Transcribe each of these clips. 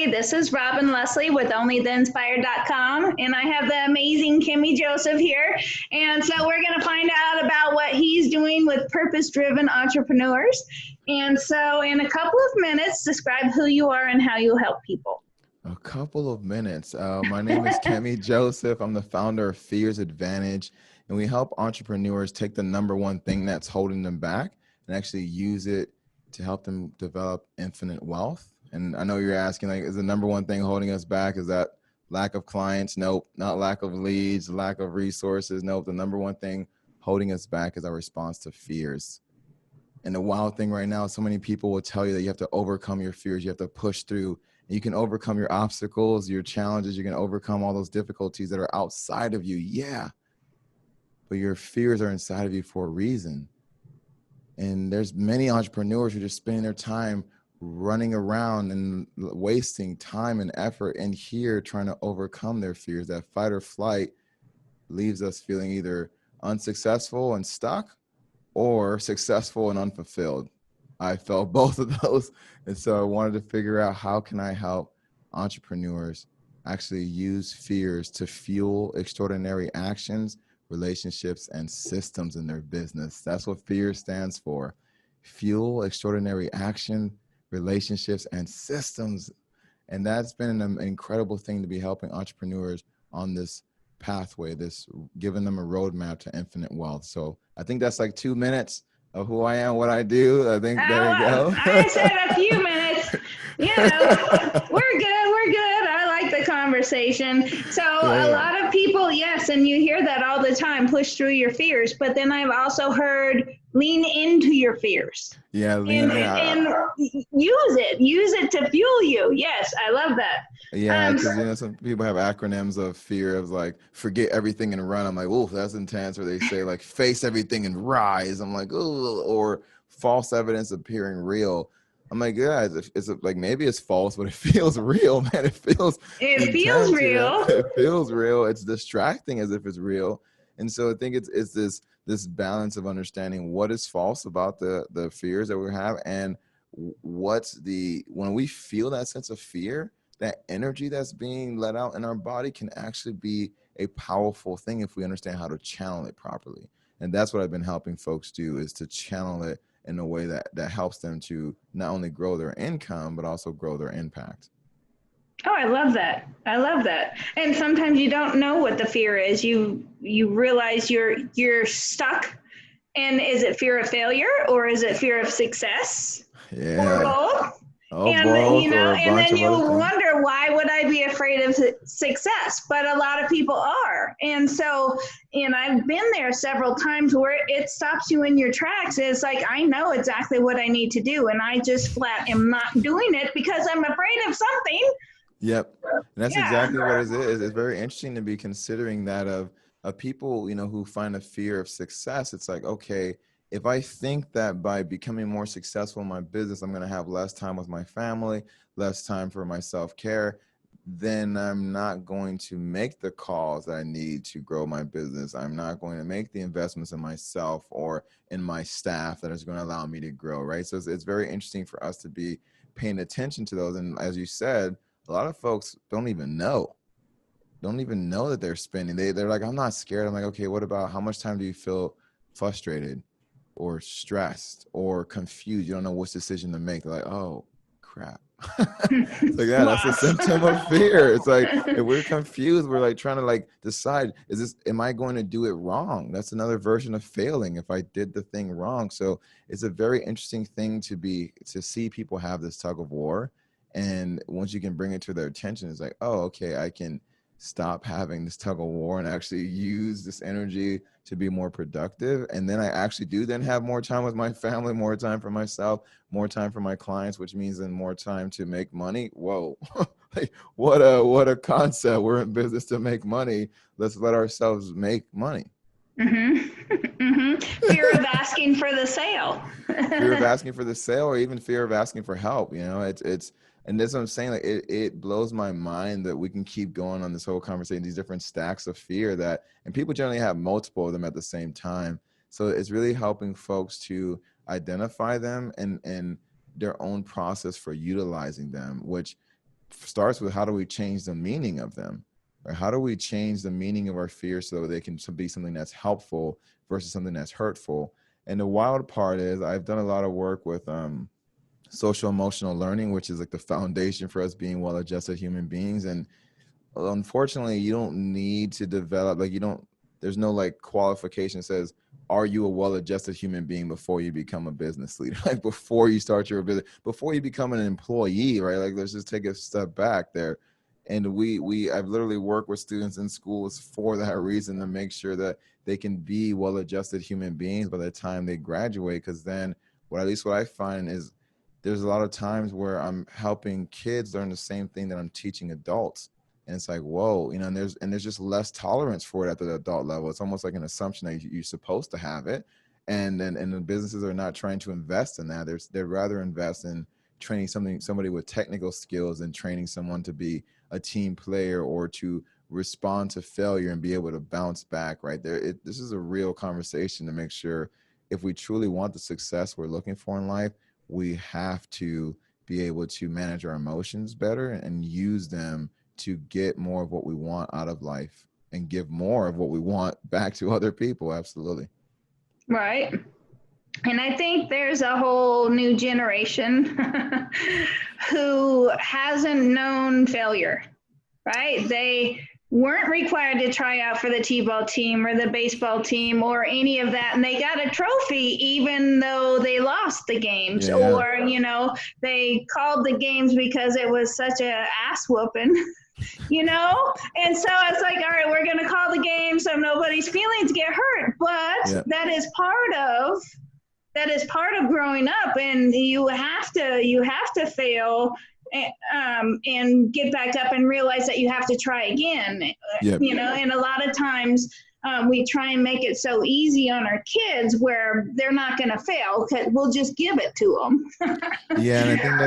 everybody. This is Robyn Leslie with onlytheinspired.com, and I have the amazing Kemi Joseph here. And so we're going to find out about what he's doing with purpose-driven entrepreneurs. And so in a couple of minutes, describe who you are and how you help people. A couple of minutes. My name is Kemi Joseph. I'm the founder of F.E.A.R.S Advantage, and we help entrepreneurs take the number one thing that's holding them back and actually use it to help them develop infinite wealth. And I know you're asking, like, is the number one thing holding us back? Is that lack of clients? Nope. Not lack of leads, lack of resources. Nope. The number one thing holding us back is our response to fears. And the wild thing right now, so many people will tell you that you have to overcome your fears. You have to push through. And you can overcome your obstacles, your challenges. You can overcome all those difficulties that are outside of you. Yeah. But your fears are inside of you for a reason. And there's many entrepreneurs who are just spending their time running around and wasting time and effort in here trying to overcome their fears. That fight or flight leaves us feeling either unsuccessful and stuck or successful and unfulfilled. I felt both of those. And so I wanted to figure out, how can I help entrepreneurs actually use fears to fuel extraordinary actions, relationships, and systems in their business. That's what F.E.A.R.S stands for. Fuel extraordinary action, relationships, and systems. And that's been an incredible thing to be helping entrepreneurs on this pathway, giving them a roadmap to infinite wealth. So I think that's like 2 minutes of who I am, what I do. I think there you go. I said a few minutes. We're good. I like the conversation. So a lot of people, yes, and you hear that all the time, push through your fears. But then I've also heard lean into your fears. Yeah, and use it to fuel you. Yes, I love that. Yeah, because some people have acronyms of fear of like forget everything and run. I'm like, oh, that's intense. Or they say like face everything and rise. I'm like, oh, or false evidence appearing real. I'm like, yeah, it's like maybe it's false, but it feels real, man. It feels feels real. It feels real. It's distracting as if it's real. And so I think it's this balance of understanding what is false about the fears that we have, and when we feel that sense of fear, that energy that's being let out in our body can actually be a powerful thing if we understand how to channel it properly. And that's what I've been helping folks do, is to channel it in a way that helps them to not only grow their income, but also grow their impact. Oh, I love that. And sometimes you don't know what the fear is. You realize you're stuck. And is it fear of failure, or is it fear of success? Yeah. Or both? And then you wonder, why would I be afraid of success? But a lot of people are. And so, and I've been there several times where it stops you in your tracks. It's like, I know exactly what I need to do, and I just flat am not doing it because I'm afraid of something. Yep. And that's exactly what it is. It's very interesting to be considering that of people, who find a fear of success. It's like, okay, if I think that by becoming more successful in my business, I'm going to have less time with my family, less time for my self-care, then I'm not going to make the calls that I need to grow my business. I'm not going to make the investments in myself or in my staff that is going to allow me to grow, right? So it's very interesting for us to be paying attention to those. And as you said, a lot of folks don't even know that they're spending. They're like, I'm not scared. I'm like, okay, what about how much time do you feel frustrated or stressed or confused? You don't know which decision to make. They're like, oh crap. It's like, yeah, that's a symptom of fear. It's like, if we're confused, we're like trying to like decide, am I going to do it wrong? That's another version of failing if I did the thing wrong. So it's a very interesting thing to see people have this tug of war. And once you can bring it to their attention, it's like, oh, okay, I can stop having this tug of war and actually use this energy to be more productive. And then I actually do then have more time with my family, more time for myself, more time for my clients, which means then more time to make money. Whoa, like, what a concept. We're in business to make money. Let's let ourselves make money. Mm-hmm. Mm-hmm. Fear of asking for the sale. Fear of asking for the sale, or even fear of asking for help. And that's what I'm saying. Like it blows my mind that we can keep going on this whole conversation, these different stacks of fear and people generally have multiple of them at the same time. So it's really helping folks to identify them and their own process for utilizing them, which starts with how do we change the meaning of them? Or how do we change the meaning of our fears so that they can be something that's helpful versus something that's hurtful? And the wild part is I've done a lot of work with social emotional learning, which is like the foundation for us being well-adjusted human beings. And unfortunately, you don't need to develop, like, you don't, there's no like qualification that says, are you a well-adjusted human being before you become a business leader? Like before you start your business, before you become an employee, right? Like, let's just take a step back there. And I've literally worked with students in schools for that reason, to make sure that they can be well-adjusted human beings by the time they graduate. Because then at least what I find is there's a lot of times where I'm helping kids learn the same thing that I'm teaching adults. And it's like, whoa, and there's just less tolerance for it at the adult level. It's almost like an assumption that you're supposed to have it. And the businesses are not trying to invest in that. They'd rather invest in training somebody with technical skills than training someone to be a team player or to respond to failure and be able to bounce back, right there. This is a real conversation to make sure if we truly want the success we're looking for in life, we have to be able to manage our emotions better and use them to get more of what we want out of life and give more of what we want back to other people. Absolutely. Right. And I think there's a whole new generation who hasn't known failure, right? They weren't required to try out for the t-ball team or the baseball team or any of that, and they got a trophy even though they lost the games. Yeah. Or they called the games because it was such a ass whooping. And so it's like, all right, we're going to call the game so nobody's feelings get hurt. But Yeah. that is part of growing up, and you have to fail, and get back up and realize that you have to try again. Yeah. And a lot of times we try and make it so easy on our kids where they're not going to fail because we'll just give it to them. Yeah, and I think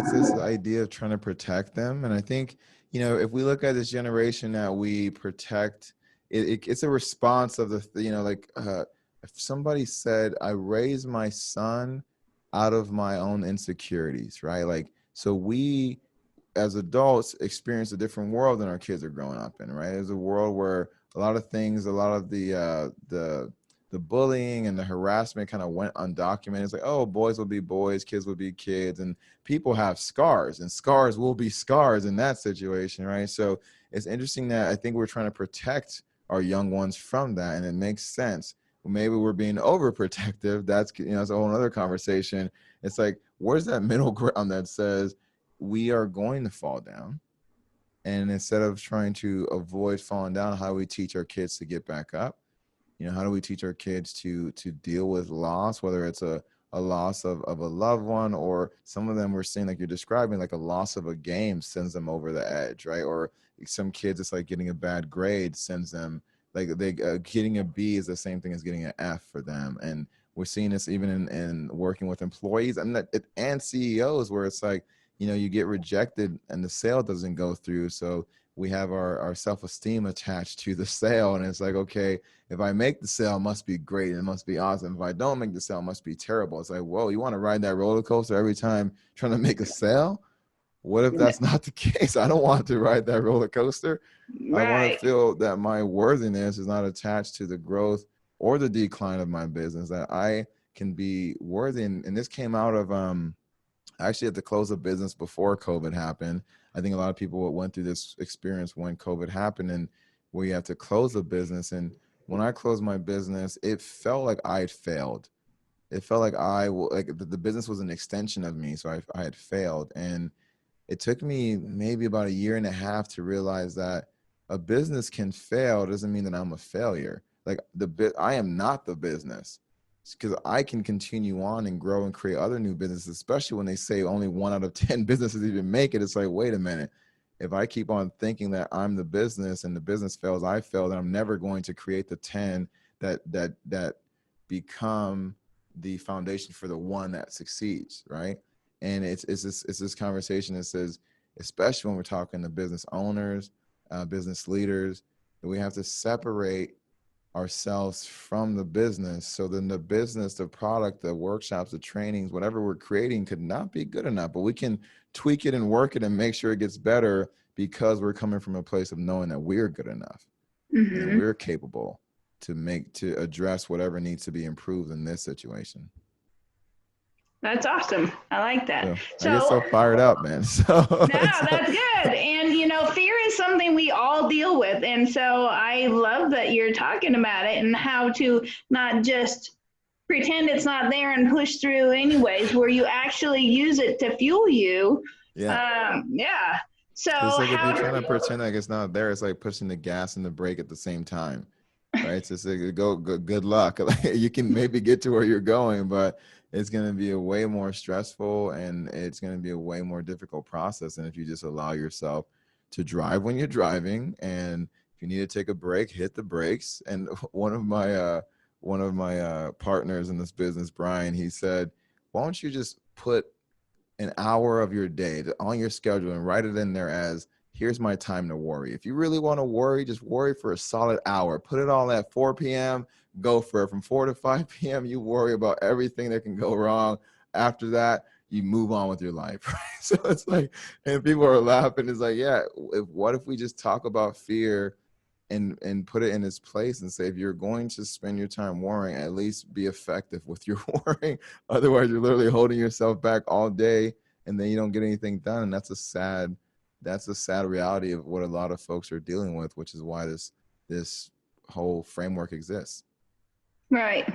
it's this idea of trying to protect them. And I think, if we look at this generation that we protect, it's a response of if somebody said, I raised my son out of my own insecurities, right? Like, so we as adults experience a different world than our kids are growing up in, right? It's a world where a lot of things, a lot of the bullying and the harassment kind of went undocumented. It's like, oh, boys will be boys, kids will be kids, and people have scars, and scars will be scars in that situation, right? So it's interesting that I think we're trying to protect our young ones from that, and it makes sense. Maybe we're being overprotective. That's it's a whole other conversation. It's like, where's that middle ground that says we are going to fall down, and instead of trying to avoid falling down, how do we teach our kids to get back up? How do we teach our kids to deal with loss, whether it's a loss of a loved one, or some of them we're seeing, like you're describing, like a loss of a game sends them over the edge, right? Or some kids, it's like getting a bad grade sends them, like getting a B is the same thing as getting an F for them. And we're seeing this even in working with employees and CEOs, where it's like, you get rejected and the sale doesn't go through. So we have our self-esteem attached to the sale. And it's like, okay, if I make the sale, it must be great. It must be awesome. If I don't make the sale, it must be terrible. It's like, whoa, you want to ride that roller coaster every time trying to make a sale? What if that's not the case? I don't want to ride that roller coaster. I want to Right. feel that my worthiness is not attached to the growth or the decline of my business, that I can be worthy. And this came out of, I actually had to close a business before COVID happened. I think a lot of people went through this experience when COVID happened, and where you have to close a business. And when I closed my business, it felt like I had failed. It felt like the business was an extension of me. So I had failed. And it took me maybe about a year and a half to realize that a business can fail doesn't mean that I'm a failure. Like I am not the business, because I can continue on and grow and create other new businesses, especially when they say only 1 out of 10 businesses even make it. It's like, wait a minute. If I keep on thinking that I'm the business and the business fails, I fail, then I'm never going to create the 10 that become the foundation for the one that succeeds, right? And it's this conversation that says, especially when we're talking to business owners, business leaders, that we have to separate ourselves from the business. So then the business, the product, the workshops, the trainings, whatever we're creating could not be good enough, but we can tweak it and work it and make sure it gets better because we're coming from a place of knowing that we're good enough and we're capable to address whatever needs to be improved in this situation. That's awesome. I like that. So I get so fired up, man. So no, that's good. And fear is something we all deal with. And so I love that you're talking about it and how to not just pretend it's not there and push through anyways, where you actually use it to fuel you. Yeah. So it's like if you're trying to pretend like it's not there, it's like pushing the gas and the brake at the same time. Right? It's just like good luck. You can maybe get to where you're going, but it's going to be a way more stressful and it's going to be a way more difficult process than if you just allow yourself to drive when you're driving. And if you need to take a break, hit the brakes. And one of my partners in this business, Brian, he said, why don't you just put an hour of your day on your schedule and write it in there as, here's my time to worry. If you really want to worry, just worry for a solid hour. Put it all at 4 p.m. Go for it. From 4 to 5 p.m., you worry about everything that can go wrong. After that, you move on with your life. Right? So it's like, and people are laughing. It's like, yeah, what if we just talk about fear and put it in its place and say, if you're going to spend your time worrying, at least be effective with your worrying. Otherwise, you're literally holding yourself back all day and then you don't get anything done. And that's a sad reality of what a lot of folks are dealing with, which is why this whole framework exists. Right.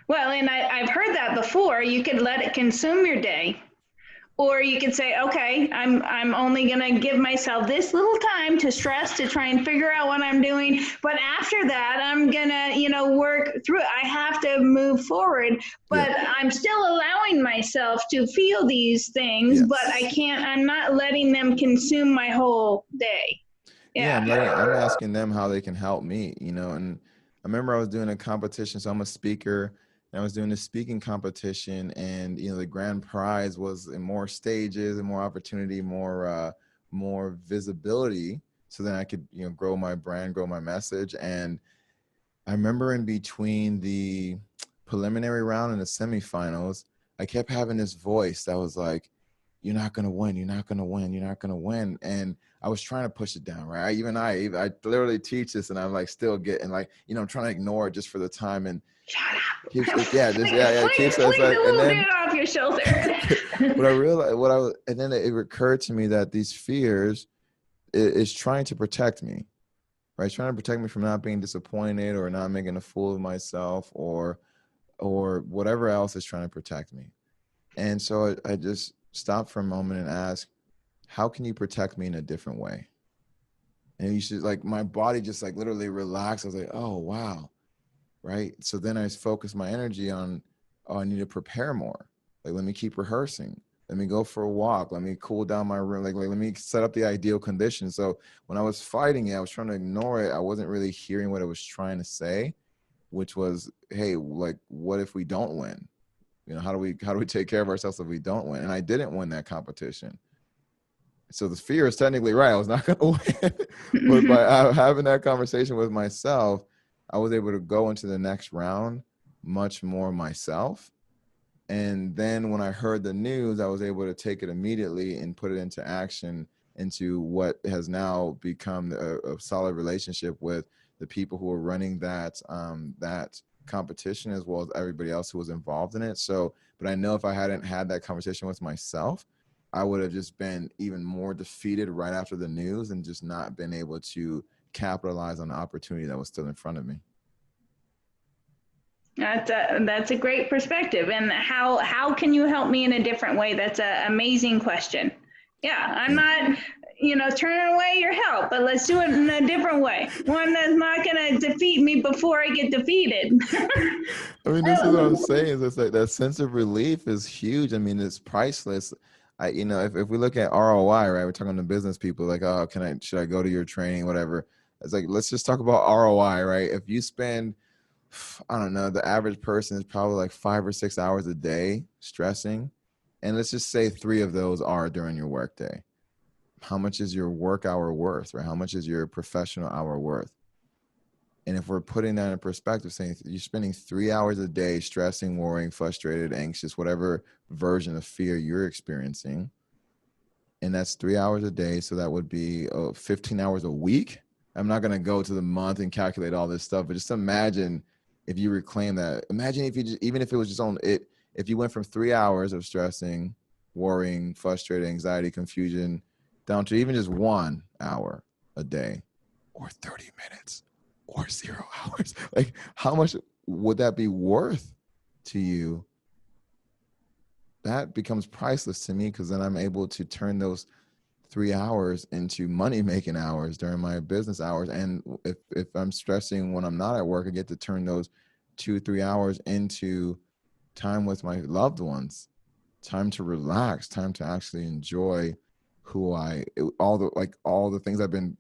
Well, and I've heard that before. You could let it consume your day. Or you could say, okay, I'm only going to give myself this little time to stress, to try and figure out what I'm doing. But after that, I'm going to, work through it. I have to move forward, but I'm still allowing myself to feel these things, but I'm not letting them consume my whole day. I'm asking them how they can help me, and I remember I was doing a competition. So I'm a speaker. And I was doing a speaking competition, and the grand prize was in more stages and more opportunity, more visibility, so then I could grow my brand, grow my message. And I remember in between the preliminary round and the semifinals, I kept having this voice that was like, "You're not gonna win. You're not gonna win. You're not gonna win." And I was trying to push it down, right? I literally teach this, and I'm like still getting like, I'm trying to ignore it just for the time and. Shut up. Keeps fling the little bit off your shoulder. But I realized and then it recurred to me that these fears is trying to protect me, right? It's trying to protect me from not being disappointed or not making a fool of myself or whatever else is trying to protect me. And so I just stopped for a moment and asked, how can you protect me in a different way? And you should my body just literally relaxed. I was like, oh, wow. Right. So then I focused my energy on, I need to prepare more. Let me keep rehearsing. Let me go for a walk. Let me cool down my room. Let me set up the ideal conditions. So when I was fighting it, I was trying to ignore it. I wasn't really hearing what it was trying to say, which was, hey, what if we don't win? How do we take care of ourselves if we don't win? And I didn't win that competition. So the fear is technically right. I was not going to win. But by having that conversation with myself, I was able to go into the next round much more myself. And then when I heard the news, I was able to take it immediately and put it into action into what has now become a solid relationship with the people who are running that competition, as well as everybody else who was involved in it. So, but I know if I hadn't had that conversation with myself, I would have just been even more defeated right after the news and just not been able to capitalize on the opportunity that was still in front of me. That's a great perspective. And how can you help me in a different way? That's an amazing question. I'm not, turning away your help, but let's do it in a different way. One that's not going to defeat me before I get defeated. I mean, this is what I'm saying. It's that sense of relief is huge. I mean, it's priceless. If we look at ROI, right, we're talking to business people like, oh, should I go to your training, whatever. It's like, let's just talk about ROI, right? If you spend, I don't know, the average person is probably 5 or 6 hours a day stressing. And let's just say 3 of those are during your workday. How much is your work hour worth, right? How much is your professional hour worth? And if we're putting that in perspective, saying you're spending 3 hours a day stressing, worrying, frustrated, anxious, whatever version of fear you're experiencing, and that's 3 hours a day. So that would be 15 hours a week. I'm not going to go to the month and calculate all this stuff, but just imagine if you reclaim that. Imagine if you just, even if it was just on it, if you went from 3 hours of stressing, worrying, frustrated, anxiety, confusion, down to even just 1 hour a day, or 30 minutes, or 0 hours. Like, how much would that be worth to you? That becomes priceless to me, because then I'm able to turn those 3 hours into money making hours during my business hours. And if I'm stressing when I'm not at work, I get to turn those 2-3 hours into time with my loved ones, time to relax, time to actually enjoy all the things I've been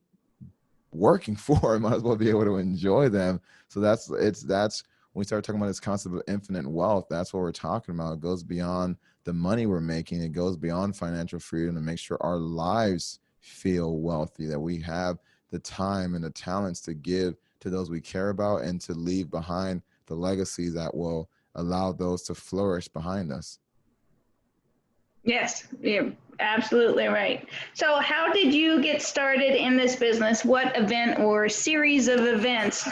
working for. I might as well be able to enjoy them. So that's when we start talking about this concept of infinite wealth, that's what we're talking about. It goes beyond the money we're making. It goes beyond financial freedom to make sure our lives feel wealthy, that we have the time and the talents to give to those we care about, and to leave behind the legacy that will allow those to flourish behind us. Yes, you're absolutely right. So how did you get started in this business? What event or series of events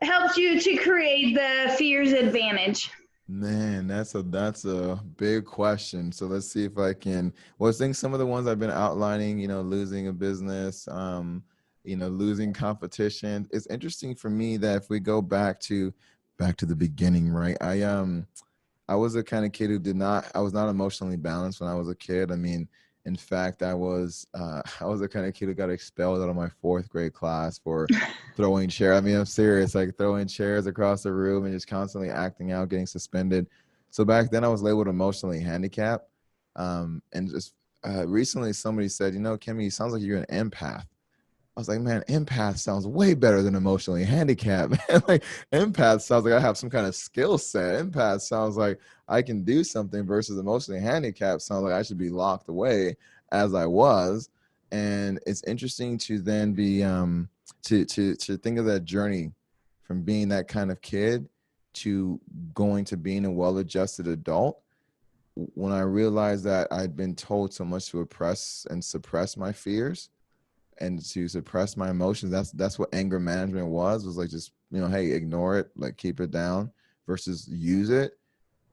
helped you to create the F.E.A.R.S advantage? Man, that's a big question. So let's see if I can. Well, I think some of the ones I've been outlining, losing a business, losing competition. It's interesting for me that if we go back to the beginning, right? I was a kind of kid who I was not emotionally balanced when I was a kid. I mean, in fact, I was the kind of kid who got expelled out of my fourth grade class for throwing chairs. I mean, I'm serious, like throwing chairs across the room and just constantly acting out, getting suspended. So back then I was labeled emotionally handicapped. And just recently somebody said, Kemi, sounds like you're an empath. I was like, man, empath sounds way better than emotionally handicapped. Man. Like, empath sounds like I have some kind of skill set. Empath sounds like I can do something, versus emotionally handicapped sounds like I should be locked away, as I was. And it's interesting to then be to think of that journey from being that kind of kid to going to being a well-adjusted adult. When I realized that I'd been told so much to oppress and suppress my fears and to suppress my emotions, that's what anger management was like, just, hey, ignore it, like keep it down, versus use it.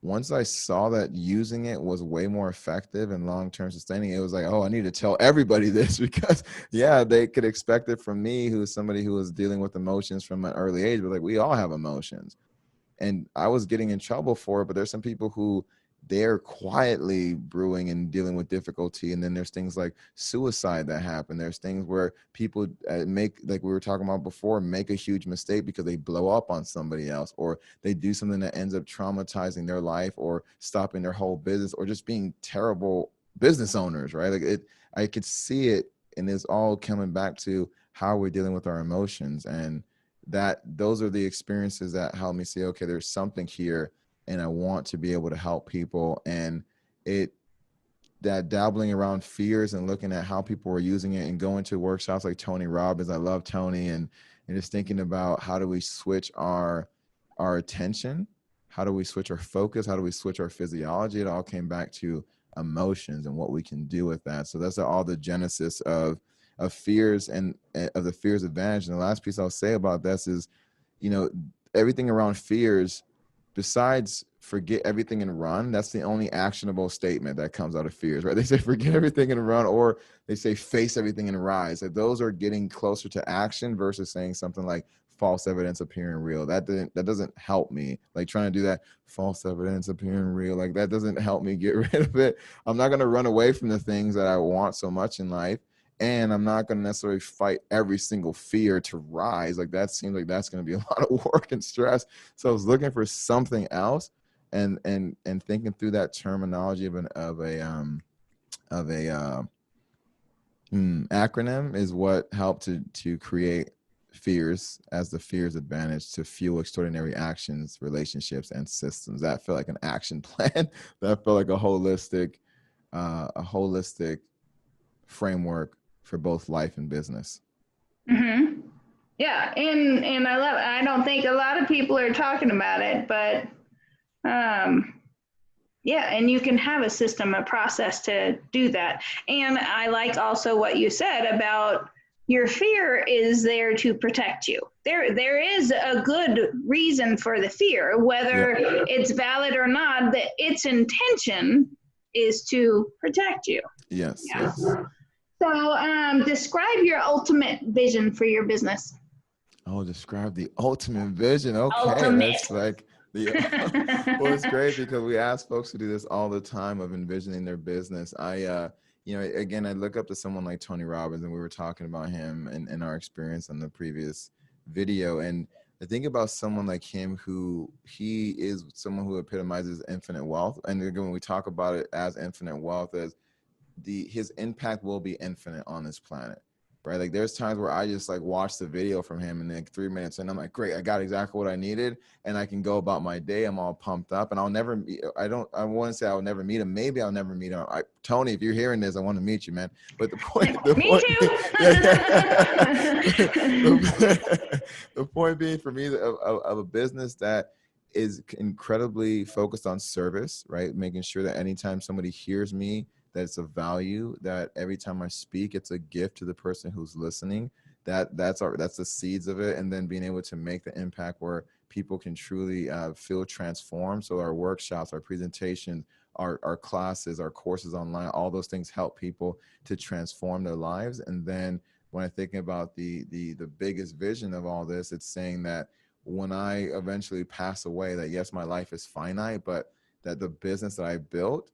Once I saw that using it was way more effective and long-term sustaining, it was like, oh, I need to tell everybody this, because yeah, they could expect it from me, who's somebody who was dealing with emotions from an early age, but like, we all have emotions. And I was getting in trouble for it, but there's some people who they're quietly brewing and dealing with difficulty. And then there's things like suicide that happen. There's things where people make, like we were talking about before, make a huge mistake because they blow up on somebody else, or they do something that ends up traumatizing their life or stopping their whole business, or just being terrible business owners, right? I could see it, and it's all coming back to how we're dealing with our emotions. And those are the experiences that help me say, okay, there's something here, and I want to be able to help people. And that dabbling around fears and looking at how people were using it, and going to workshops like Tony Robbins. I love Tony, and just thinking about how do we switch our attention, how do we switch our focus, how do we switch our physiology. It all came back to emotions and what we can do with that. So that's all the genesis of F.E.A.R.S and of the F.E.A.R.S advantage. And the last piece I'll say about this is, everything around F.E.A.R.S, besides forget everything and run, that's the only actionable statement that comes out of F.E.A.R.S, right? They say forget everything and run, or they say face everything and rise. Like, those are getting closer to action versus saying something like false evidence appearing real. That doesn't help me. Like, trying to do that false evidence appearing real, like, that doesn't help me get rid of it. I'm not going to run away from the things that I want so much in life. And I'm not going to necessarily fight every single fear to rise. Like, that seems like that's going to be a lot of work and stress. So I was looking for something else, and thinking through that terminology of a acronym is what helped to create F.E.A.R.S as the F.E.A.R.S advantage to fuel extraordinary actions, relationships, and systems. That felt like an action plan. That felt like a holistic framework for both life and business. Mm-hmm. Yeah, and I love it. I don't think a lot of people are talking about it, but yeah, and you can have a system, a process to do that. And I like also what you said about your fear is there to protect you. There is a good reason for the fear, Yeah. whether it's valid or not, that its intention is to protect you. Yes. Yeah. Yes. So describe your ultimate vision for your business. Oh, describe the ultimate vision. Okay, Ultimate. that's like the well, it's great because we ask folks to do this all the time of envisioning their business. Again, I look up to someone like Tony Robbins, and we were talking about him and our experience on the previous video. And I think about someone like him who he is someone who epitomizes infinite wealth. And again, when we talk about it as infinite wealth, as his impact will be infinite on this planet, right? Like there's times where I just like watch the video from him and like 3 minutes and I'm like, great, I got exactly what I needed, and I can go about my day. I'm all pumped up, and I wouldn't say I'll never meet him. Maybe I'll never meet him. Tony, if you're hearing this, I want to meet you, man. But the Me point too. yeah, the point being for me of a business that is incredibly focused on service, right? Making sure that anytime somebody hears me, that it's a value, that every time I speak, it's a gift to the person who's listening. That's the seeds of it, and then being able to make the impact where people can truly feel transformed. So our workshops, our presentations, our classes, our courses online, all those things help people to transform their lives. And then when I think about the biggest vision of all this, it's saying that when I eventually pass away, that yes, my life is finite, but that the business that I built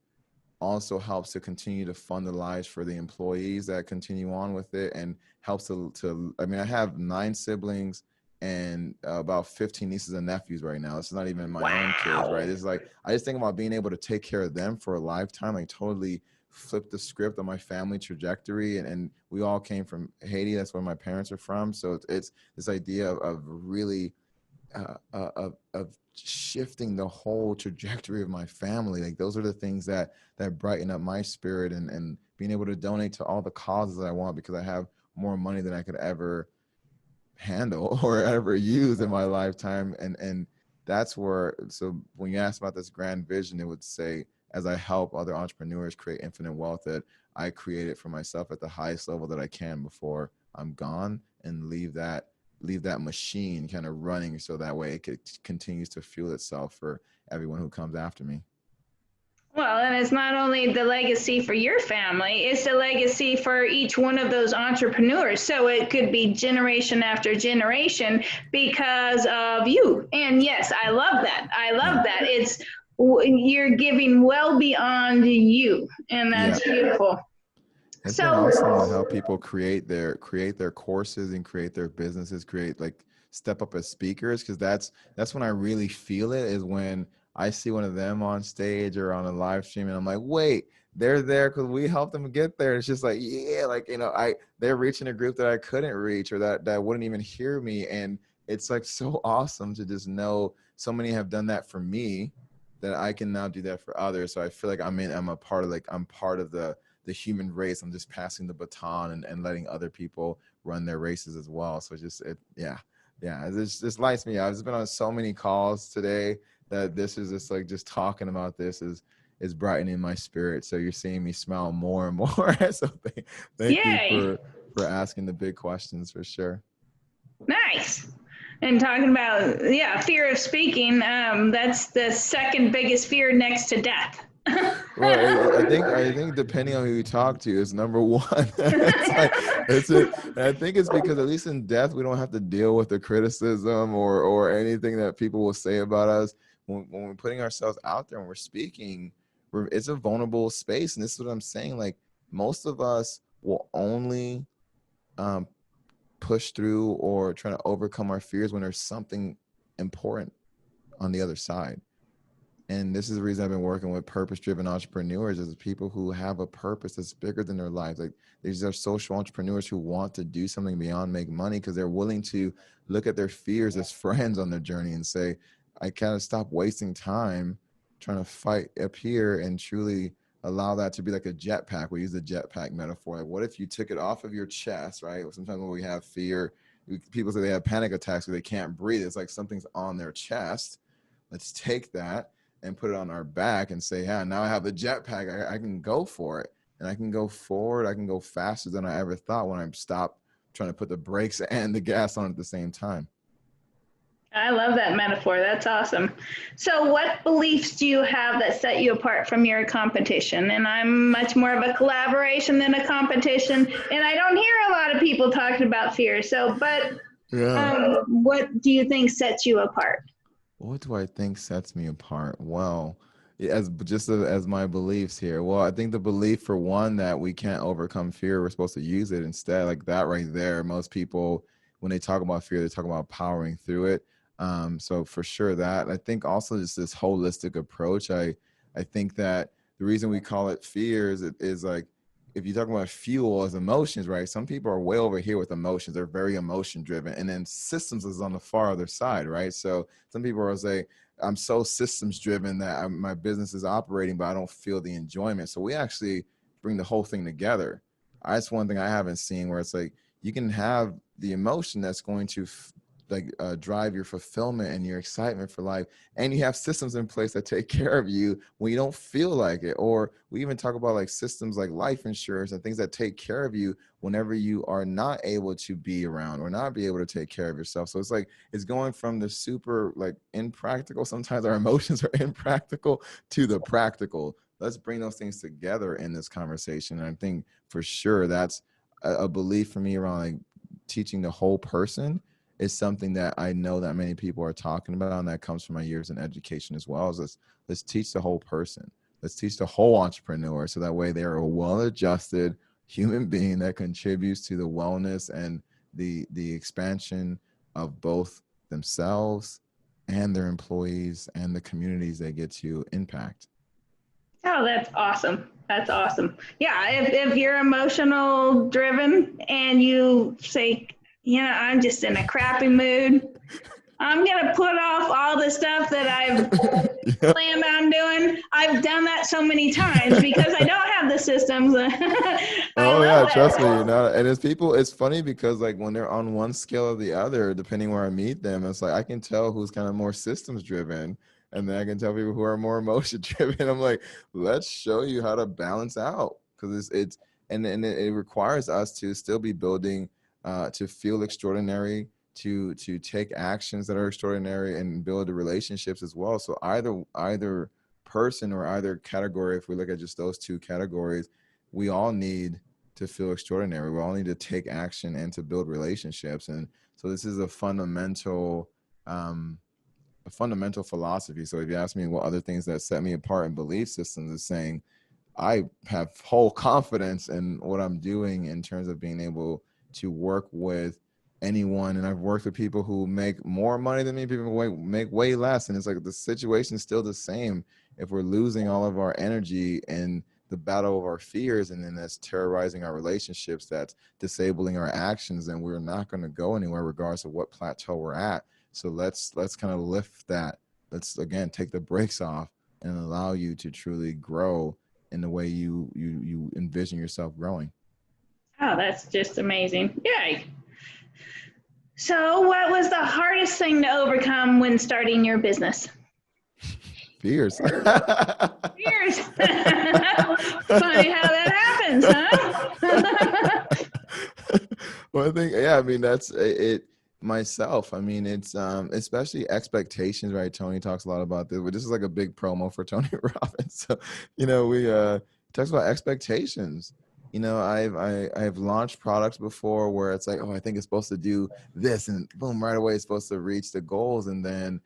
also helps to continue to fund the lives for the employees that continue on with it, and helps to I mean, I have 9 siblings and about 15 nieces and nephews right now. It's not even my own kids, right? Wow. It's like I just think about being able to take care of them for a lifetime, like totally flip the script on my family trajectory. And we all came from Haiti. That's where my parents are from. So it's this idea of really of shifting the whole trajectory of my family. Like those are the things that brighten up my spirit, and being able to donate to all the causes that I want, because I have more money than I could ever handle or ever use in my lifetime. And that's where, so when you ask about this grand vision, it would say, as I help other entrepreneurs create infinite wealth, that I create it for myself at the highest level that I can before I'm gone, and leave that machine kind of running, so that way continues to fuel itself for everyone who comes after me. Well, and it's not only the legacy for your family, it's the legacy for each one of those entrepreneurs. So it could be generation after generation because of you. And yes, I love that. I Yeah. love that. You're giving well beyond you, and Yeah. that's beautiful. It's been awesome to So, help people create their courses and create their businesses, create like step up as speakers, because that's when I really feel it, is when I see one of them on stage or on a live stream, and I'm like, wait, they're there because we helped them get there. It's just like, yeah, like, they're reaching a group that I couldn't reach, or that wouldn't even hear me. And it's like so awesome to just know so many have done that for me, that I can now do that for others. So I feel like I'm part of the human race. I'm just passing the baton, and letting other people run their races as well. So yeah, this lights me up. I've been on so many calls today that this is just like, just talking about this is brightening my spirit. So you're seeing me smile more and more. So thank you yay, for asking the big questions, for sure. nice. And talking about, yeah, fear of speaking, that's the second biggest fear next to death. Well, I think depending on who you talk to is number one. It's like it's it. And I think it's because, at least in death, we don't have to deal with the criticism or anything that people will say about us. When we're putting ourselves out there and we're speaking, it's a vulnerable space. And this is what I'm saying. Like, most of us will only um, push through or try to overcome our fears when there's something important on the other side. And this is the reason I've been working with purpose-driven entrepreneurs, is people who have a purpose that's bigger than their lives. Like, these are social entrepreneurs who want to do something beyond make money, because they're willing to look at their fears as friends on their journey and say, I gotta stop wasting time trying to fight up here, and truly allow that to be like a jetpack. We use the jetpack metaphor. Like, what if you took it off of your chest, right? Sometimes when we have fear, people say they have panic attacks or they can't breathe. It's like something's on their chest. Let's take that and put it on our back and say, yeah, now I have the jetpack. I can go for it. And I can go forward. I can go faster than I ever thought when I stopped trying to put the brakes and the gas on at the same time. I love that metaphor. That's awesome. So what beliefs do you have that set you apart from your competition? And I'm much more of a collaboration than a competition. And I don't hear a lot of people talking about fear. So, but what do you think sets you apart? What do I think sets me apart? Well, as my beliefs here. Well, I think the belief, for one, that we can't overcome fear, we're supposed to use it instead. Like that right there. Most people, when they talk about fear, they talk about powering through it. So for sure that. I think also just this holistic approach. I think that the reason we call it fear is like, if you talk about fuel as emotions, right? Some people are way over here with emotions. They're very emotion driven. And then systems is on the far other side, right? So some people will say, I'm so systems driven that my business is operating, but I don't feel the enjoyment. So we actually bring the whole thing together. That's one thing I haven't seen, where it's like you can have the emotion that's going to drive your fulfillment and your excitement for life, and you have systems in place that take care of you when you don't feel like it. Or we even talk about like systems like life insurance and things that take care of you whenever you are not able to be around or not be able to take care of yourself. So it's like it's going from the super like impractical, sometimes our emotions are impractical, to the practical. Let's bring those things together in this conversation. And I think for sure that's a belief for me around like teaching the whole person is something that I know that many people are talking about, and that comes from my years in education as well. Is let's teach the whole person. Let's teach the whole entrepreneur, so that way they're a well-adjusted human being that contributes to the wellness and the expansion of both themselves and their employees and the communities they get to impact. Oh, that's awesome. That's awesome. Yeah, if you're emotional driven and you say, I'm just in a crappy mood, I'm going to put off all the stuff that I've planned on doing. I've done that so many times because I don't have the systems. Oh yeah, trust me. And it's funny because like when they're on one scale or the other, depending where I meet them, it's like I can tell who's kind of more systems driven, and then I can tell people who are more emotion driven. I'm like, let's show you how to balance out, because it requires us to still be building, to feel extraordinary, to take actions that are extraordinary, and build the relationships as well. So either person or either category, if we look at just those two categories, we all need to feel extraordinary. We all need to take action and to build relationships. And so this is a fundamental philosophy. So if you ask me what other things that set me apart in belief systems, is saying I have whole confidence in what I'm doing in terms of being able to work with anyone. And I've worked with people who make more money than me, people who make way less. And it's like the situation is still the same. If we're losing all of our energy in the battle of our fears, and then that's terrorizing our relationships, that's disabling our actions, then we're not going to go anywhere regardless of what plateau we're at. So let's kind of lift that. Let's again take the brakes off and allow you to truly grow in the way you envision yourself growing. Oh, that's just amazing. Yay. So what was the hardest thing to overcome when starting your business? Fears. Fears. Funny how that happens, huh? Well, I think, yeah, I mean, that's it myself. I mean, it's especially expectations, right? Tony talks a lot about this, but this is like a big promo for Tony Robbins. So, we talks about expectations. I've launched products before where it's like, oh, I think it's supposed to do this, and boom, right away it's supposed to reach the goals, and then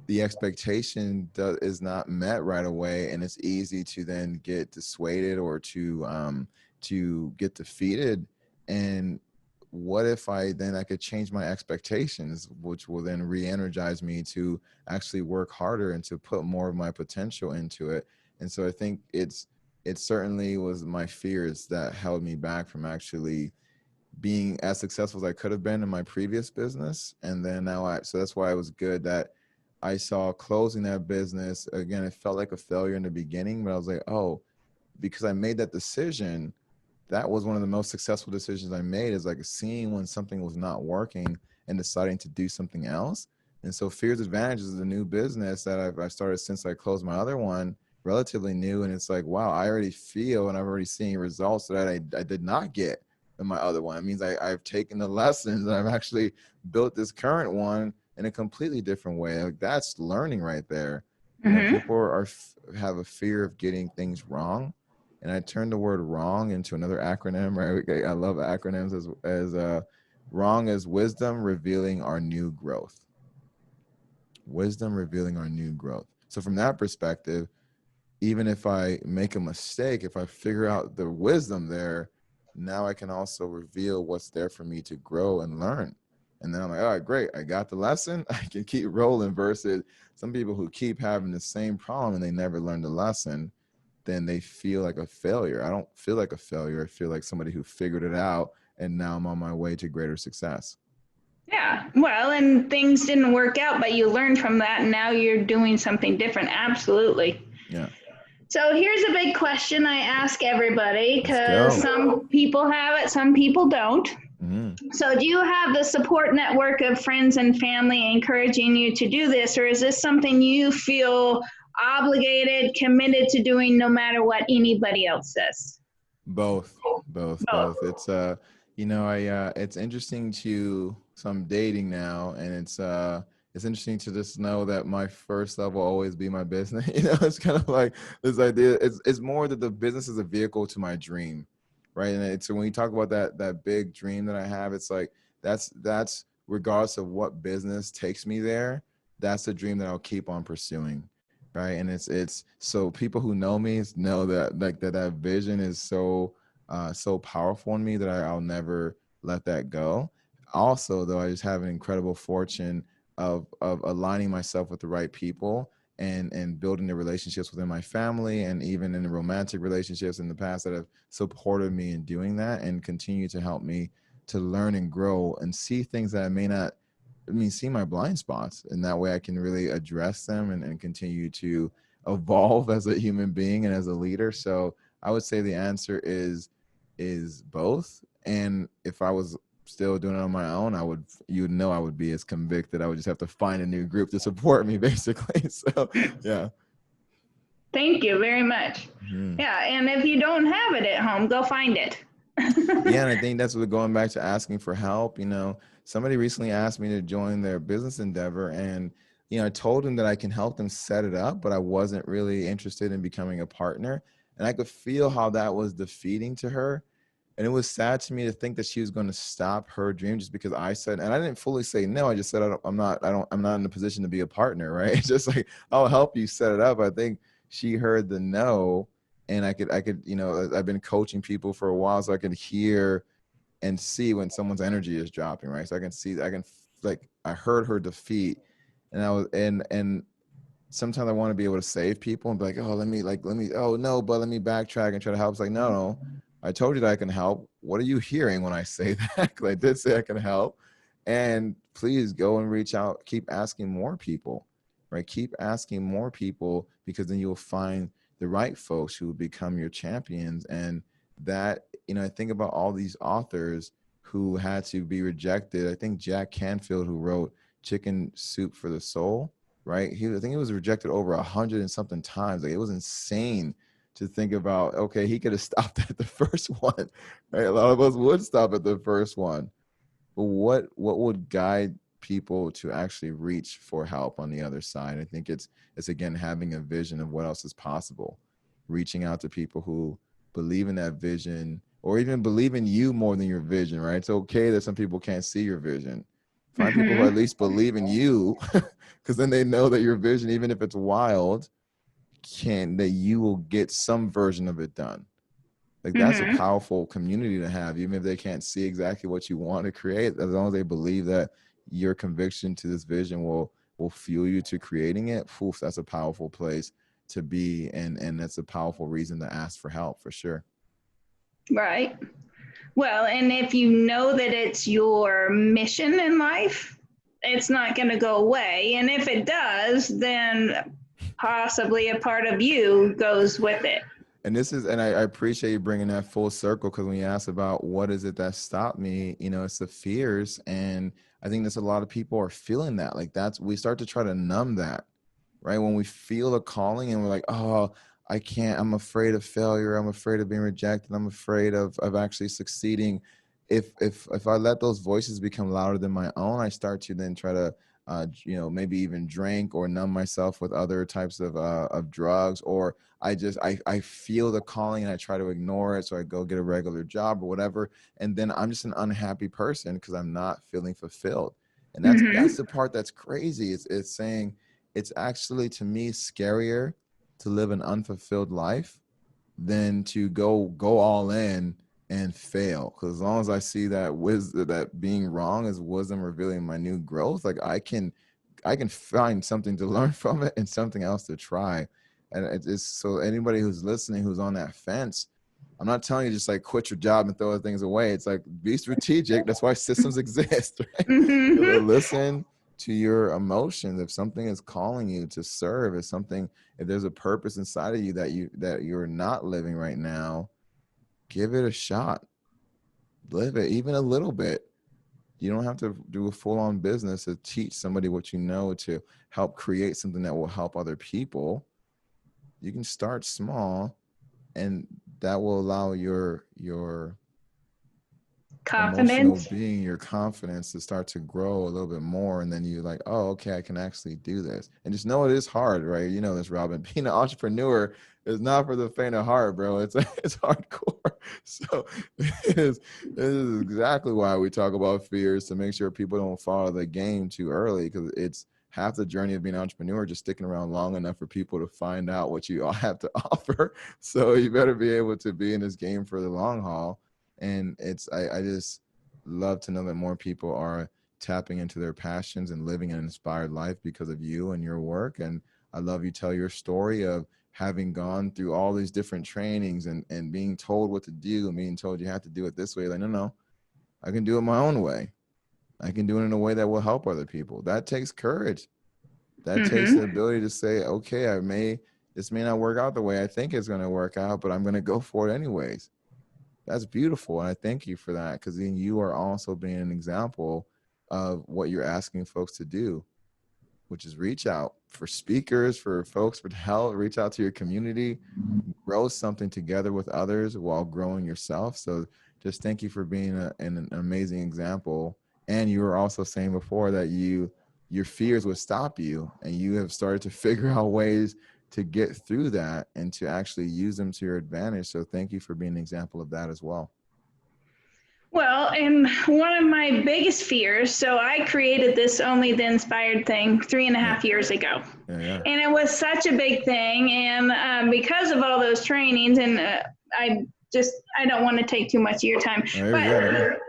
the expectation is not met right away, and it's easy to then get dissuaded or to get defeated. And what if I could change my expectations, which will then re-energize me to actually work harder and to put more of my potential into it. And so I think it certainly was my fears that held me back from actually being as successful as I could have been in my previous business. And then so that's why it was good that I saw closing that business. Again, it felt like a failure in the beginning, but I was like, oh, because I made that decision, that was one of the most successful decisions I made, is like seeing when something was not working and deciding to do something else. And so Fears Advantage is a new business that I've started since I closed my other one, relatively new. And it's like, wow, I already feel and I've already seen results that I did not get in my other one. It means I've taken the lessons and I've actually built this current one in a completely different way. Like, that's learning right there. You know, people have a fear of getting things wrong. And I turned the word wrong into another acronym, right? I love acronyms, as wrong as wisdom revealing our new growth. Wisdom revealing our new growth. So from that perspective, even if I make a mistake, if I figure out the wisdom there, now I can also reveal what's there for me to grow and learn. And then I'm like, all right, great, I got the lesson. I can keep rolling, versus some people who keep having the same problem and they never learn the lesson, then they feel like a failure. I don't feel like a failure. I feel like somebody who figured it out, and now I'm on my way to greater success. Yeah, well, and things didn't work out, but you learned from that, and now you're doing something different. Absolutely. Yeah. So here's a big question I ask everybody, Let's because go. some people have it, some people don't. So do you have the support network of friends and family encouraging you to do this, or is this something you feel obligated, committed to doing no matter what anybody else says? Both. It's you know, it's interesting so I'm dating now, and it's interesting to just know that my first love will always be my business. You know, it's kind of like this idea. It's more that the business is a vehicle to my dream, right? And it's, when you talk about that big dream that I have, it's like that's regardless of what business takes me there, that's the dream that I'll keep on pursuing, right? And it's so people who know me know that, like, that vision is so powerful in me that I'll never let that go. Also, though, I just have an incredible fortune of aligning myself with the right people, and building the relationships within my family, and even in the romantic relationships in the past that have supported me in doing that, and continue to help me to learn and grow and see things that I may not, see my blind spots, and that way I can really address them, and continue to evolve as a human being and as a leader. So I would say the answer is both. And if I was still doing it on my own, I would be as convicted. I would just have to find a new group to support me, basically. So yeah. Thank you very much. Yeah, and if you don't have it at home, go find it. Yeah, and I think that's what, going back to asking for help. Somebody recently asked me to join their business endeavor, and I told them that I can help them set it up, but I wasn't really interested in becoming a partner. And I could feel how that was defeating to her. And it was sad to me to think that she was going to stop her dream just because I said, and I didn't fully say no. I just said, I'm not in a position to be a partner, right? It's just like, I'll help you set it up. I think she heard the no, and I could, I've been coaching people for a while, so I could hear and see when someone's energy is dropping, right? So I heard her defeat, and sometimes I want to be able to save people and be like, oh, oh no, but let me backtrack and try to help. It's like, no, I told you that I can help. What are you hearing when I say that? I did say I can help. And please go and reach out. Keep asking more people, right? Keep asking more people, because then you'll find the right folks who will become your champions. And that, I think about all these authors who had to be rejected. I think Jack Canfield, who wrote Chicken Soup for the Soul, right? I think he was rejected over 100 and something times. Like, it was insane to think about. Okay, he could have stopped at the first one, right? A lot of us would stop at the first one. But what would guide people to actually reach for help on the other side? I think it's again having a vision of what else is possible, reaching out to people who believe in that vision, or even believe in you more than your vision, right? It's okay that some people can't see your vision. Find people who at least believe in you, because then they know that your vision, even if it's wild, that you will get some version of it done. Like, that's a powerful community to have, even if they can't see exactly what you want to create. As long as they believe that your conviction to this vision will fuel you to creating it, poof, that's a powerful place to be, and that's a powerful reason to ask for help, for sure. Right. Well, and if you know that it's your mission in life, it's not going to go away. And if it does, then possibly a part of you goes with it. And this is, and I appreciate you bringing that full circle, because when you ask about what is it that stopped me, it's the fears. And I think there's a lot of people are feeling that. Like we start to try to numb that, right? When we feel a calling and we're like, oh, I can't, I'm afraid of failure. I'm afraid of being rejected. I'm afraid of actually succeeding. If I let those voices become louder than my own, I start to then try to, maybe even drink or numb myself with other types of drugs, or I feel the calling and I try to ignore it. So I go get a regular job or whatever. And then I'm just an unhappy person because I'm not feeling fulfilled. And that's the part that's crazy. It's saying it's actually, to me, scarier to live an unfulfilled life than to go all in and fail. Because as long as I see that wisdom, that being wrong is wisdom revealing my new growth, like I can find something to learn from it and something else to try. And it's so anybody who's listening, who's on that fence, I'm not telling you just like quit your job and throw things away. It's like, be strategic. That's why systems exist, right? Listen to your emotions. If something is calling you to serve, if there's a purpose inside of you that you're not living right now, give it a shot. Live it, even a little bit. You don't have to do a full-on business to teach somebody what you know, to help create something that will help other people. You can start small, and that will allow your emotional being, your confidence to start to grow a little bit more. And then you're like, oh, okay, I can actually do this. And just know it is hard, right? You know this, Robyn. Being an entrepreneur is not for the faint of heart, bro. It's hardcore. So this is exactly why we talk about fears, to make sure people don't follow the game too early, because it's half the journey of being an entrepreneur, just sticking around long enough for people to find out what you all have to offer. So you better be able to be in this game for the long haul. And I just love to know that more people are tapping into their passions and living an inspired life because of you and your work. And I love you tell your story of having gone through all these different trainings and being told what to do and being told you have to do it this way. Like, no, I can do it my own way. I can do it in a way that will help other people. That takes courage. That takes the ability to say, okay, this may not work out the way I think it's going to work out, but I'm going to go for it anyways. That's beautiful. And I thank you for that, because then you are also being an example of what you're asking folks to do, which is reach out for speakers, for folks for help, reach out to your community, grow something together with others while growing yourself. So just thank you for being an amazing example. And you were also saying before that your fears would stop you, and you have started to figure out ways to get through that and to actually use them to your advantage. So thank you for being an example of that as well. Well, and one of my biggest fears, so I created this Only the Inspired thing 3.5 years ago. Yeah. And it was such a big thing. And because of all those trainings, and I don't want to take too much of your time, but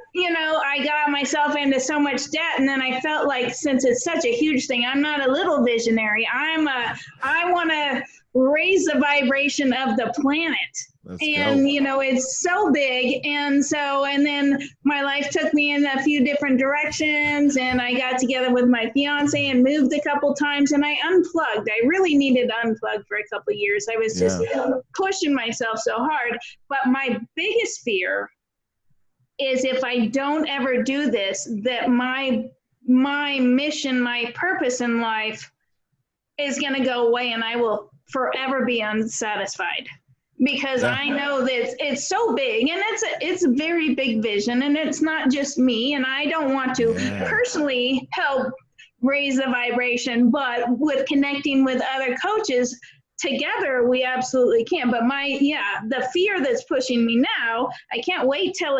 I got myself into so much debt, and then I felt like, since it's such a huge thing, I'm not a little visionary. I want to raise the vibration of the planet. It's so big. And then my life took me in a few different directions, and I got together with my fiance and moved a couple times, and I unplugged. I really needed to unplug for a couple of years. I was just pushing myself so hard. But my biggest fear is, if I don't ever do this, that my mission, my purpose in life is going to go away, and I will forever be unsatisfied. Because I know that it's so big, and it's a very big vision, and it's not just me, and I don't want to personally help raise the vibration, but with connecting with other coaches together, we absolutely can. But the fear that's pushing me now, I can't wait till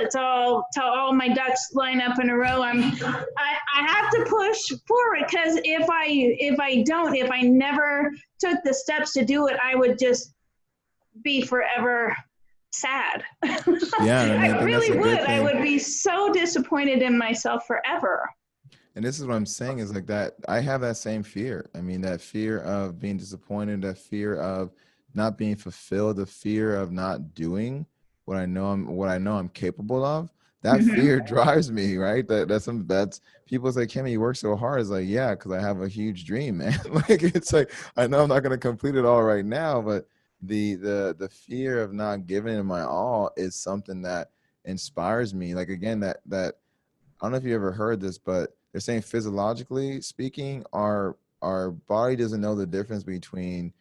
all my ducks line up in a row. I have to push forward, because if I never took the steps to do it, I would just be forever sad. I really would. I would be so disappointed in myself forever. And this is what I'm saying, is like that I have that same fear. I mean, that fear of being disappointed, that fear of not being fulfilled, the fear of not doing what I know I'm capable of. That fear drives me, right? That's people say, Kemi, you work so hard. It's like, yeah, because I have a huge dream, man. Like, it's like, I know I'm not going to complete it all right now, but the fear of not giving it my all is something that inspires me. Like again, that I don't know if you ever heard this, but they're saying physiologically speaking, our body doesn't know the difference between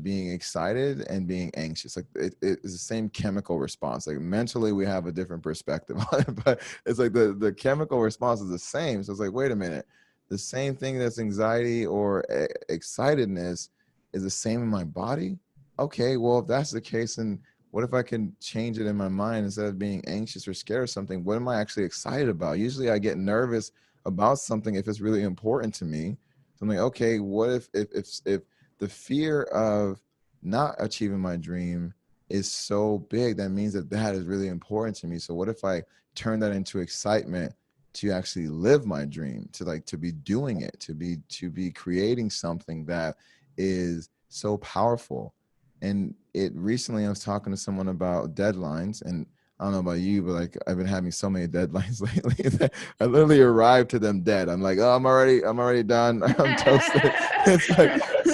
being excited and being anxious. Like it is the same chemical response. Like mentally, we have a different perspective on it, but it's like the chemical response is the same. So it's like, wait a minute, the same thing that's anxiety or excitedness is the same in my body. Okay, well, if that's the case, then what if I can change it in my mind instead of being anxious or scared of something? What am I actually excited about? Usually I get nervous about something if it's really important to me. So I'm like, okay, what if the fear of not achieving my dream is so big, that means that that is really important to me. So what if I turn that into excitement to actually live my dream, to like to be doing it, to be creating something that is so powerful. And it recently, I was talking to someone about deadlines, and I don't know about you, but like I've been having so many deadlines lately that I literally arrive to them dead. I'm like, oh, I'm already done. I'm toasted. It's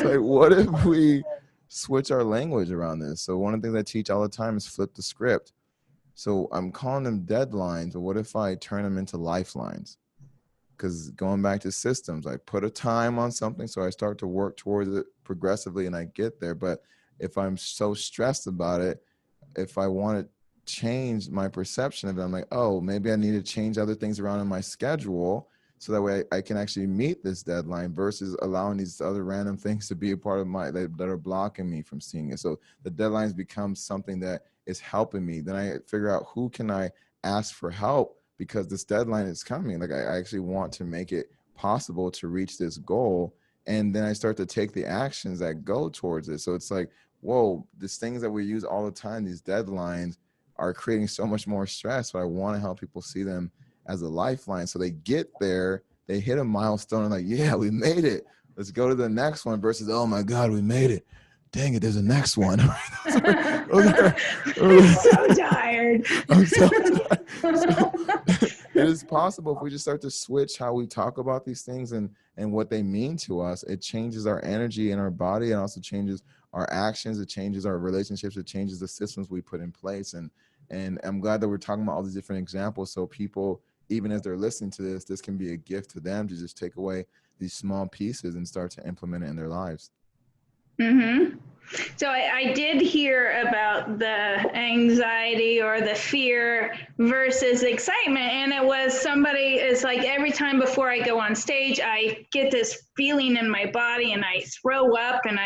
like, what if we switch our language around this? So one of the things I teach all the time is flip the script. So I'm calling them deadlines, but what if I turn them into lifelines? Because going back to systems, I put a time on something, so I start to work towards it progressively and I get there. But if I'm so stressed about it, if I want to change my perception of it, I'm like, oh, maybe I need to change other things around in my schedule so that way I can actually meet this deadline versus allowing these other random things to be a part of my that are blocking me from seeing it. So the deadlines become something that is helping me. Then I figure out who can I ask for help because this deadline is coming. Like I actually want to make it possible to reach this goal. And then I start to take the actions that go towards it. So it's like, whoa, these things that we use all the time, these deadlines are creating so much more stress. But I want to help people see them as a lifeline. So they get there, they hit a milestone and like, yeah, we made it. Let's go to the next one versus, oh my God, we made it. Dang it, there's a next one. I'm so tired. I'm so tired. So it is possible if we just start to switch how we talk about these things and what they mean to us. It changes our energy in our body and also changes our actions. It changes our relationships. It changes the systems we put in place. And I'm glad that we're talking about all these different examples. So people, even as they're listening to this can be a gift to them to just take away these small pieces and start to implement it in their lives. Mm-hmm. So I did hear about the anxiety or the fear versus excitement. And it was somebody is like every time before I go on stage, I get this feeling in my body and I throw up and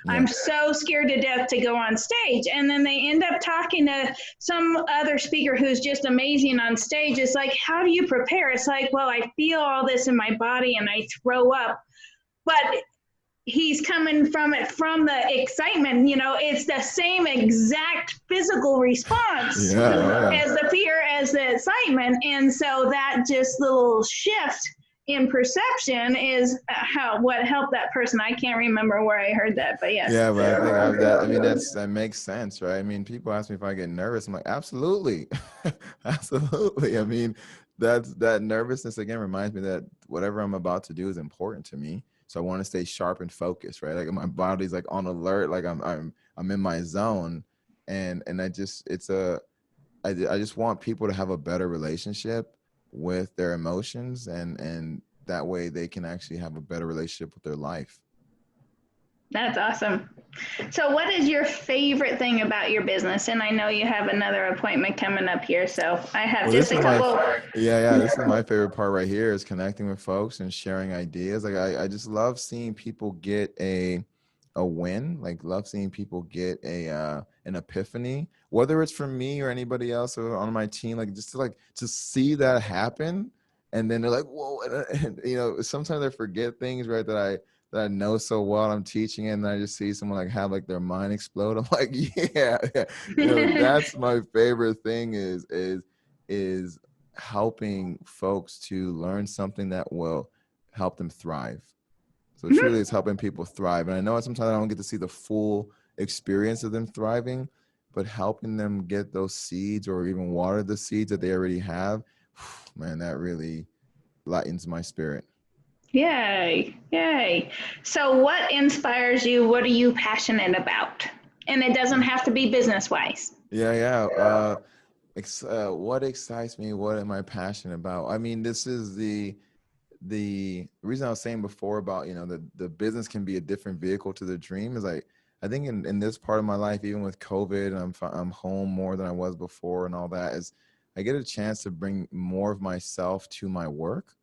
I'm so scared to death to go on stage. And then they end up talking to some other speaker who's just amazing on stage. It's like, how do you prepare? It's like, well, I feel all this in my body and I throw up. But he's coming from it from the excitement, it's the same exact physical response as the fear, as the excitement. And so that just little shift in perception is what helped that person. I can't remember where I heard that, but yes. Yeah, but I think I mean, that makes sense, right? I mean, people ask me if I get nervous. I'm like, absolutely. Absolutely. I mean, that nervousness again reminds me that whatever I'm about to do is important to me. So I want to stay sharp and focused, right? Like my body's like on alert, like I'm in my zone. And I just I just want people to have a better relationship with their emotions and that way they can actually have a better relationship with their life. That's awesome. So what is your favorite thing about your business? And I know you have another appointment coming up here, so I have just a couple. This is my favorite part right here is connecting with folks and sharing ideas. Like I just love seeing people get a win, like love seeing people get an epiphany, whether it's from me or anybody else or on my team, like just to see that happen. And then they're like, whoa, and sometimes I forget things, right, that I know so well. I'm teaching it, and I just see someone like have like their mind explode. I'm like, yeah. That's my favorite thing is helping folks to learn something that will help them thrive. So truly, it's helping people thrive. And I know sometimes I don't get to see the full experience of them thriving, but helping them get those seeds or even water the seeds that they already have, man, that really lightens my spirit. Yay. Yay. So what inspires you? What are you passionate about? And it doesn't have to be business wise. Yeah. What excites me? What am I passionate about? I mean, this is the reason I was saying before about, the business can be a different vehicle to the dream is like, I think in this part of my life, even with COVID, I'm home more than I was before and all that, is I get a chance to bring more of myself to my work,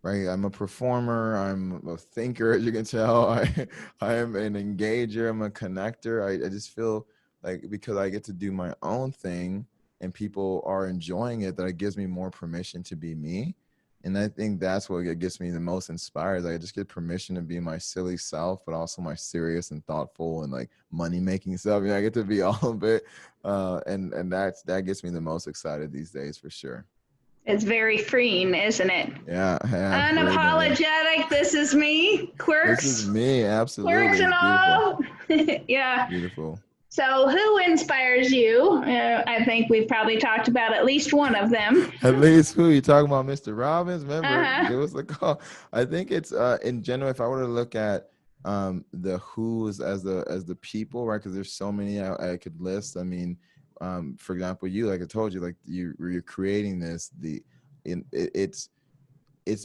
right? I'm a performer. I'm a thinker, as you can tell. I am an engager. I'm a connector. I just feel like because I get to do my own thing and people are enjoying it, that it gives me more permission to be me. And I think that's what gets me the most inspired. Like I just get permission to be my silly self, but also my serious and thoughtful and like money making self. I get to be all of it. And that gets me the most excited these days for sure. It's very freeing, isn't it? Yeah. Unapologetic. This is me. Quirks. This is me. Absolutely. Quirks and It's beautiful. all. Yeah. Beautiful. So who inspires you? I think we've probably talked about at least one of them. At least who? You talking about Mr. Robbins? Remember, give us a call. I think it's in general, if I were to look at the who's as the people, right? Because there's so many I could list. I mean, for example, you, like I told you, like you're creating this, it's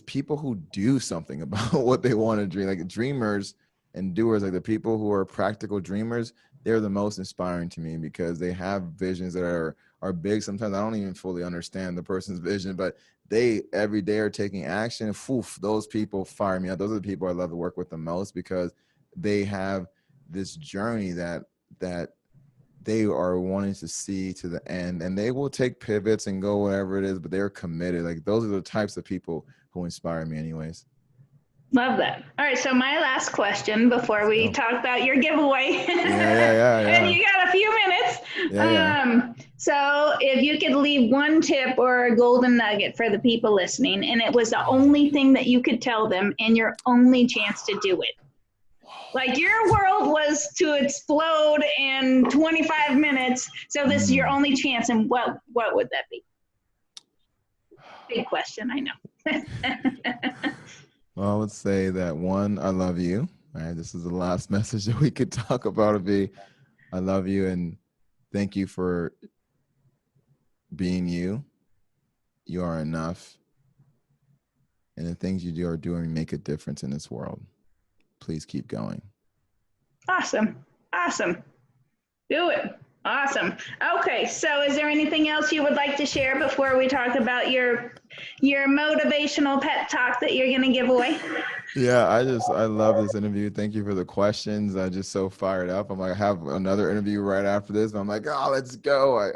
people who do something about what they want to dream, like dreamers and doers, like the people who are practical dreamers. They're the most inspiring to me because they have visions that are big. Sometimes I don't even fully understand the person's vision, but they every day are taking action. Foof, those people fire me up. Those are the people I love to work with the most because they have this journey that they are wanting to see to the end, and they will take pivots and go whatever it is, but they're committed. Like those are the types of people who inspire me anyways. Love that. All right, so my last question before we talk about your giveaway. Yeah. And you got a few minutes. Yeah. So if you could leave one tip or a golden nugget for the people listening, and it was the only thing that you could tell them and your only chance to do it. Like your world was to explode in 25 minutes, so this is your only chance, and what would that be? Big question, I know. Well, I would say that one, I love you. All right, this is the last message that we could talk about. It'd be, I love you and thank you for being you. You are enough. And the things you are doing make a difference in this world. Please keep going. Awesome. Do it. Awesome. Okay, so is there anything else you would like to share before we talk about your motivational pep talk that you're going to give away? Yeah, I love this interview. Thank you for the questions. I'm just so fired up. I'm like, I have another interview right after this. I'm like, oh, let's go.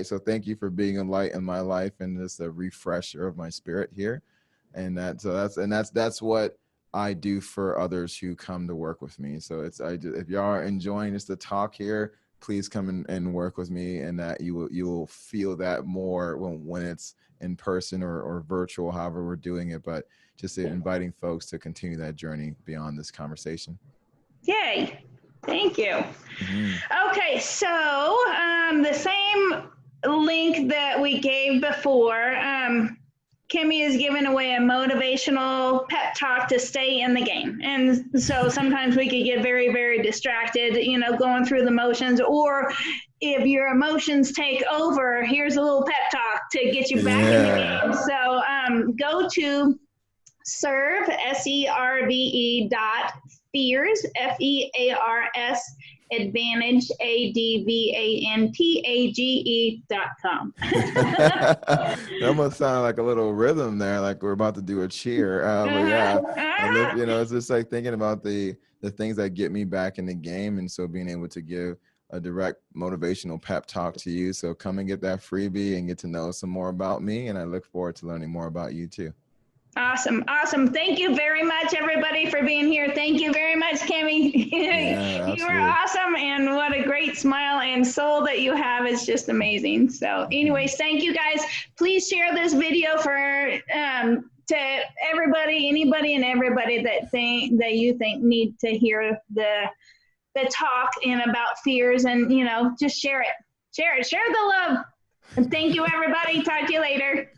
So thank you for being a light in my life and just a refresher of my spirit here. And that's what I do for others who come to work with me. So if y'all are enjoying just the talk here, please come and work with me, and that you will feel that more when it's in person or virtual, however we're doing it. But just inviting folks to continue that journey beyond this conversation. Yay! Thank you. Okay, so the same link that we gave before. Kemi is giving away a motivational pep talk to stay in the game. And so sometimes we could get very, very distracted, going through the motions, or if your emotions take over, here's a little pep talk to get you back in the game. So go to serve, SERVE .F.E.A.R.S, F.E.A.R.S, advantage, ADVANTAGE.com. That must sound like a little rhythm there, like we're about to do a cheer. But yeah, it's just like thinking about the things that get me back in the game, and so being able to give a direct motivational pep talk to you. So come and get that freebie and get to know some more about me, and I look forward to learning more about you too. Awesome. Thank you very much, everybody, for being here. Thank you very much, Kemi. Yeah, you are awesome, and what a great smile and soul that you have is just amazing. So anyways, thank you guys. Please share this video to everybody, anybody and everybody that you think need to hear the talk and about fears, and just share it. Share the love. And thank you, everybody. Talk to you later.